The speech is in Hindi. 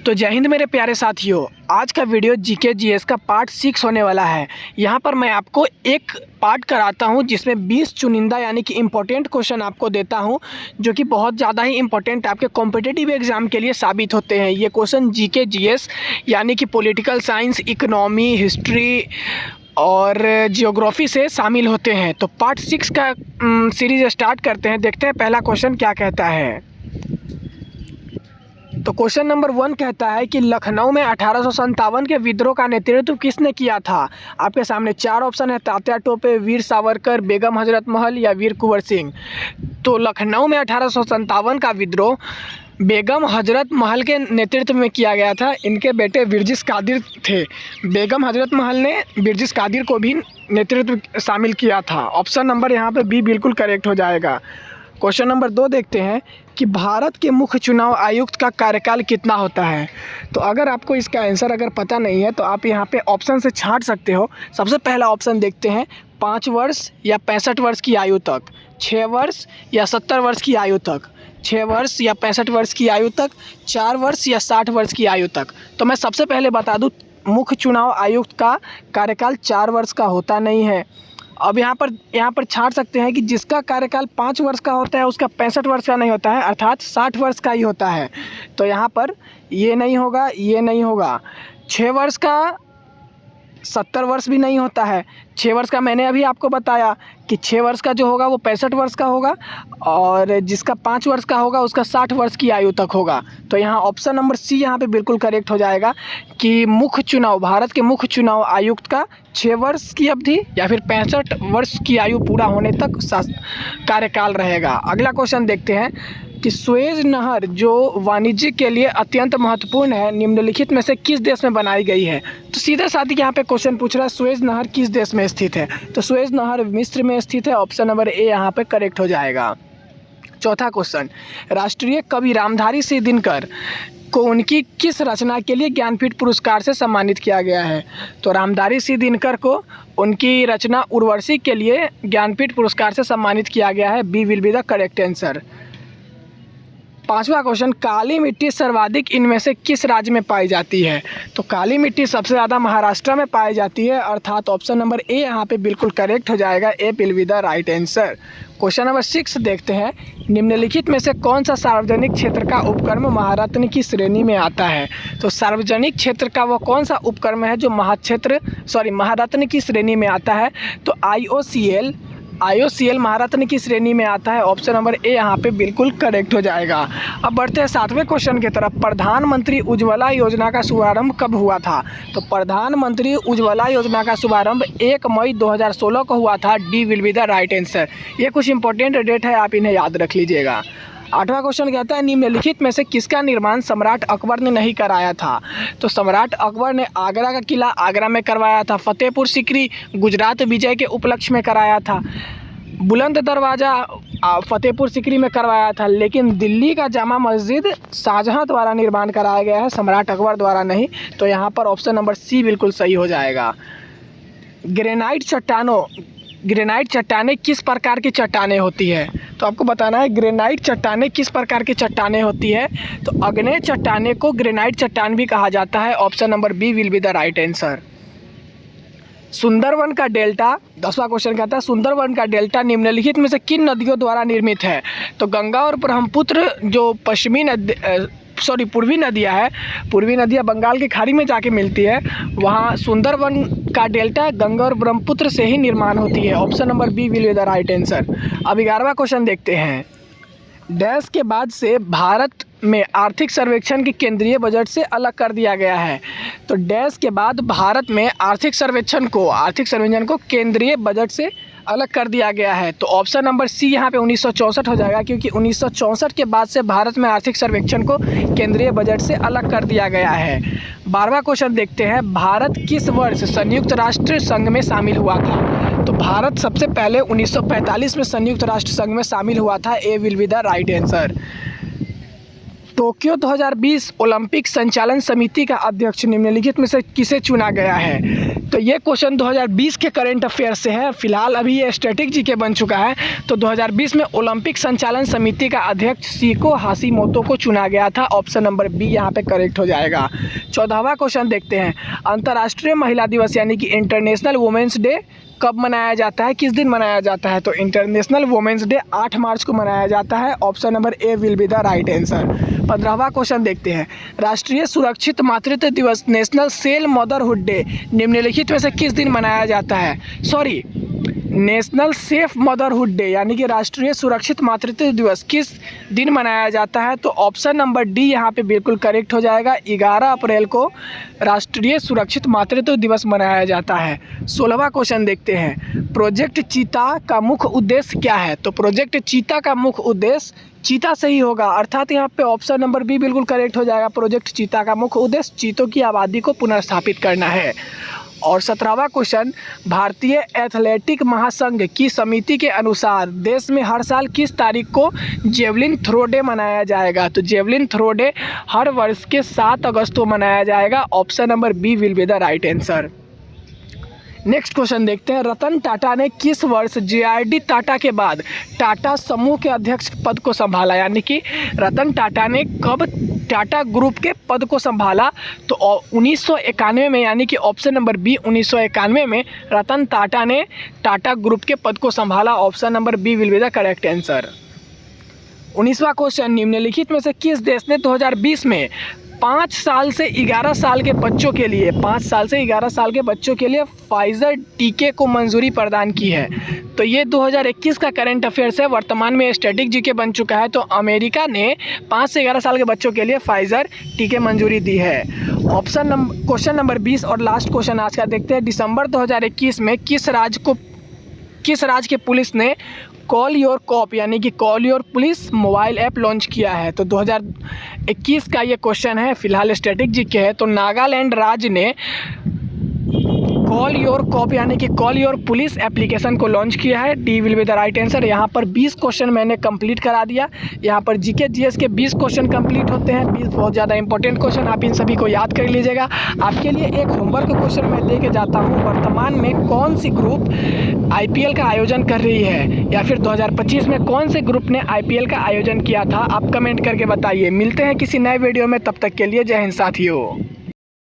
तो जय हिंद मेरे प्यारे साथियों। आज का वीडियो जीके जीएस का पार्ट 6 होने वाला है। यहाँ पर मैं आपको एक पार्ट कराता हूँ जिसमें 20 चुनिंदा यानी कि इम्पोर्टेंट क्वेश्चन आपको देता हूँ, जो कि बहुत ज़्यादा ही इम्पोर्टेंट आपके कॉम्पिटिटिव एग्ज़ाम के लिए साबित होते हैं। ये क्वेश्चन जीके जीएस यानी कि पॉलिटिकल साइंस, इकोनॉमी, हिस्ट्री और जियोग्राफी से शामिल होते हैं। तो पार्ट 6 का सीरीज़ स्टार्ट करते हैं। देखते हैं पहला क्वेश्चन क्या कहता है। तो क्वेश्चन नंबर 1 कहता है कि लखनऊ में 1857 के विद्रोह का नेतृत्व किसने किया था। आपके सामने 4 ऑप्शन है, तात्या टोपे, वीर सावरकर, बेगम हजरत महल या वीर कुंवर सिंह। तो लखनऊ में 1857 का विद्रोह बेगम हजरत महल के नेतृत्व में किया गया था। इनके बेटे बिरजिस कादिर थे। बेगम हजरत महल ने बिरजिस कादिर को भी नेतृत्व शामिल किया था। ऑप्शन नंबर यहाँ पे बी बिल्कुल करेक्ट हो जाएगा। क्वेश्चन नंबर 2 देखते हैं कि भारत के मुख्य चुनाव आयुक्त का कार्यकाल कितना होता है। तो अगर आपको इसका आंसर अगर पता नहीं है तो आप यहाँ पे ऑप्शन से छांट सकते हो। सबसे पहला ऑप्शन देखते हैं, 5 वर्ष या 65 वर्ष की आयु तक, 6 वर्ष या 70 वर्ष की आयु तक, 6 वर्ष या 65 वर्ष की आयु तक, 4 वर्ष या 60 वर्ष की आयु तक। तो मैं सबसे पहले बता दूँ, मुख्य चुनाव आयुक्त का कार्यकाल 4 वर्ष का होता नहीं है। अब यहाँ पर छांट सकते हैं कि जिसका कार्यकाल 5 वर्ष का होता है उसका 65 वर्ष का नहीं होता है, अर्थात 60 वर्ष का ही होता है। तो यहाँ पर ये नहीं होगा, ये नहीं होगा। 6 वर्ष का 70 वर्ष भी नहीं होता है। 6 वर्ष का मैंने अभी आपको बताया कि 6 वर्ष का जो होगा वो 65 वर्ष का होगा, और जिसका 5 वर्ष का होगा उसका 60 वर्ष की आयु तक होगा। तो यहाँ ऑप्शन नंबर सी यहाँ पे बिल्कुल करेक्ट हो जाएगा कि मुख्य चुनाव, भारत के मुख्य चुनाव आयुक्त का 6 वर्ष की अवधि या फिर 65 वर्ष की आयु पूरा होने तक कार्यकाल रहेगा। अगला क्वेश्चन देखते हैं कि सुएज नहर जो वाणिज्य के लिए अत्यंत महत्वपूर्ण है, निम्नलिखित में से किस देश में बनाई गई है। तो सीधा साधी यहाँ पे क्वेश्चन पूछ रहा है सुएज नहर किस देश में स्थित है। तो सुएज नहर मिस्र में स्थित है। ऑप्शन नंबर ए यहाँ पे करेक्ट हो जाएगा। चौथा क्वेश्चन, राष्ट्रीय कवि रामधारी सिंह दिनकर को उनकी किस रचना के लिए ज्ञानपीठ पुरस्कार से सम्मानित किया गया है। तो रामधारी सिंह दिनकर को उनकी रचना उर्वशी के लिए ज्ञानपीठ पुरस्कार से सम्मानित किया गया है। B will be the correct answer. पांचवा क्वेश्चन, काली मिट्टी सर्वाधिक इनमें से किस राज्य में पाई जाती है। तो काली मिट्टी सबसे ज़्यादा महाराष्ट्र में पाई जाती है, अर्थात ऑप्शन नंबर ए यहाँ पे बिल्कुल करेक्ट हो जाएगा। A will be the right answer. Question number 6 देखते हैं, निम्नलिखित में से कौन सा सार्वजनिक क्षेत्र का उपक्रम महारत्न की श्रेणी में आता है। तो सार्वजनिक क्षेत्र का वो कौन सा उपक्रम है जो महारत्न की श्रेणी में आता है। तो IOCL महारत्न की श्रेणी में आता है। ऑप्शन नंबर ए यहाँ पे बिल्कुल करेक्ट हो जाएगा। अब बढ़ते हैं 7वें क्वेश्चन की तरफ। प्रधानमंत्री उज्ज्वला योजना का शुभारंभ कब हुआ था। तो प्रधानमंत्री उज्ज्वला योजना का शुभारंभ 1 मई 2016 को हुआ था। D will be the right answer. ये कुछ इंपॉर्टेंट डेट है, आप इन्हें याद रख लीजिएगा। 8वां क्वेश्चन कहता है, निम्नलिखित में से किसका निर्माण सम्राट अकबर ने नहीं कराया था। तो सम्राट अकबर ने आगरा का किला आगरा में करवाया था, फतेहपुर सीकरी गुजरात विजय के उपलक्ष्य में कराया था, बुलंद दरवाज़ा फतेहपुर सीकरी में करवाया था, लेकिन दिल्ली का जामा मस्जिद शाहजहां द्वारा निर्माण कराया गया है, सम्राट अकबर द्वारा नहीं। तो यहाँ पर ऑप्शन नंबर सी बिल्कुल सही हो जाएगा। ग्रेनाइट चट्टानें किस प्रकार की चट्टानें होती है। तो आपको बताना है ग्रेनाइट चट्टानें किस प्रकार की चट्टानें होती है। तो अग्नेय चट्टानें को ग्रेनाइट चट्टान भी कहा जाता है। Option number B will be the right answer. Sundarban का डेल्टा, 10वां क्वेश्चन कहता है, सुंदरवन का डेल्टा निम्नलिखित में से किन नदियों द्वारा निर्मित है। तो गंगा और ब्रह्मपुत्र जो पूर्वी नदियाँ बंगाल की खाड़ी में जाके मिलती है, वहाँ सुंदरवन का डेल्टा गंगा और ब्रह्मपुत्र से ही निर्माण होती है। Option number B will be the right answer. अब 11वां क्वेश्चन देखते हैं, डैश के बाद से भारत में आर्थिक सर्वेक्षण के केंद्रीय बजट से अलग कर दिया गया है। तो डैश के बाद भारत में आर्थिक सर्वेक्षण को केंद्रीय बजट से अलग कर दिया गया है। तो ऑप्शन नंबर सी यहाँ पे 1964 हो जाएगा, क्योंकि 1964 के बाद से भारत में आर्थिक सर्वेक्षण को केंद्रीय बजट से अलग कर दिया गया है। 12वां क्वेश्चन देखते हैं, भारत किस वर्ष संयुक्त राष्ट्र संघ में शामिल हुआ था। तो भारत सबसे पहले 1945 में संयुक्त राष्ट्र संघ में शामिल हुआ था। A will be the right answer. Tokyo 2020 Olympic संचालन समिति का अध्यक्ष निम्नलिखित में से किसे चुना गया है? तो ये क्वेश्चन 2020 के करंट अफेयर से है। फिलहाल अभी ये स्टैटिक जीके बन चुका है। तो 2020 में ओलंपिक संचालन समिति का अध्यक्ष शिको हाशिमोतो को चुना गया था। ऑप्शन नंबर बी यहाँ पे करेक्ट हो जाएगा। 14वां क्वेश्चन देखते हैं। अंतर्राष्ट्रीय महिला दिवस यानी कि इंटरनेशनल वुमेंस डे कब मनाया जाता है, किस दिन मनाया जाता है? तो इंटरनेशनल वुमेंस डे 8 मार्च को मनाया जाता है। Option number A will be the right answer. 15वां क्वेश्चन देखते हैं। राष्ट्रीय सुरक्षित मातृत्व दिवस नेशनल सेल मदरहुड डे निम्नलिखित में से किस दिन मनाया जाता है? नेशनल सेफ मदरहुड डे यानी कि राष्ट्रीय सुरक्षित मातृत्व दिवस किस दिन मनाया जाता है? तो ऑप्शन नंबर डी यहाँ पे बिल्कुल करेक्ट हो जाएगा। 11 अप्रैल को राष्ट्रीय सुरक्षित मातृत्व दिवस मनाया जाता है। 16वां क्वेश्चन देखते हैं। प्रोजेक्ट चीता का मुख्य उद्देश्य क्या है? तो प्रोजेक्ट चीता का मुख्य उद्देश्य चीता से ही होगा, अर्थात यहाँ पे ऑप्शन नंबर बी बिल्कुल करेक्ट हो जाएगा। प्रोजेक्ट चीता का मुख्य उद्देश्य चीतों की आबादी को पुनर्स्थापित करना है। और 17वां क्वेश्चन। भारतीय एथलेटिक महासंघ की समिति के अनुसार देश में हर साल किस तारीख को जेवलिन थ्रो डे मनाया जाएगा? तो जेवलिन थ्रो डे हर वर्ष के 7 अगस्त को मनाया जाएगा। Option number B will be the right answer. Next question देखते हैं। रतन टाटा ने किस वर्ष JRD टाटा के बाद टाटा समूह के अध्यक्ष पद को संभाला? यानी कि रतन टाटा ने कब टाटा ग्रुप के पद को संभाला? तो 1991 में, यानी कि ऑप्शन नंबर बी 1991 में रतन टाटा ने टाटा ग्रुप के पद को संभाला। Option number B will be the correct answer. 19वां क्वेश्चन। निम्नलिखित में से किस देश ने 2020 में 5 साल से 11 साल के बच्चों के लिए 5 साल से 11 साल के बच्चों के लिए फाइजर टीके को मंजूरी प्रदान की है? तो ये 2021 का करंट अफेयर्स है। वर्तमान में स्टैटिक जीके बन चुका है। तो अमेरिका ने 5 से 11 साल के बच्चों के लिए फाइजर टीके मंजूरी दी है। क्वेश्चन नंबर 20 और लास्ट क्वेश्चन आज का देखते हैं। दिसंबर 2021 में किस राज्य के पुलिस ने कॉल योर कॉप यानी कि call your police mobile app launch किया है? तो 2021 का ये क्वेश्चन है। फिलहाल स्टैटिक जीके है। तो नागालैंड राज्य ने कॉल योर कॉप यानी कि कॉल योर पुलिस एप्लीकेशन को लॉन्च किया है। D will be the right answer. यहाँ पर 20 क्वेश्चन मैंने कंप्लीट करा दिया। यहाँ पर जीके जीएस के 20 क्वेश्चन कंप्लीट होते हैं। 20 बहुत ज़्यादा इंपॉर्टेंट क्वेश्चन, आप इन सभी को याद कर लीजिएगा। आपके लिए एक होमवर्क क्वेश्चन मैं दे के जाता हूँ। वर्तमान में कौन सी ग्रुप IPL का आयोजन कर रही है, या फिर 2025 में कौन से ग्रुप ने IPL का आयोजन किया था? आप कमेंट करके बताइए। मिलते हैं किसी नए वीडियो में, तब तक के लिए जय हिंद साथियों।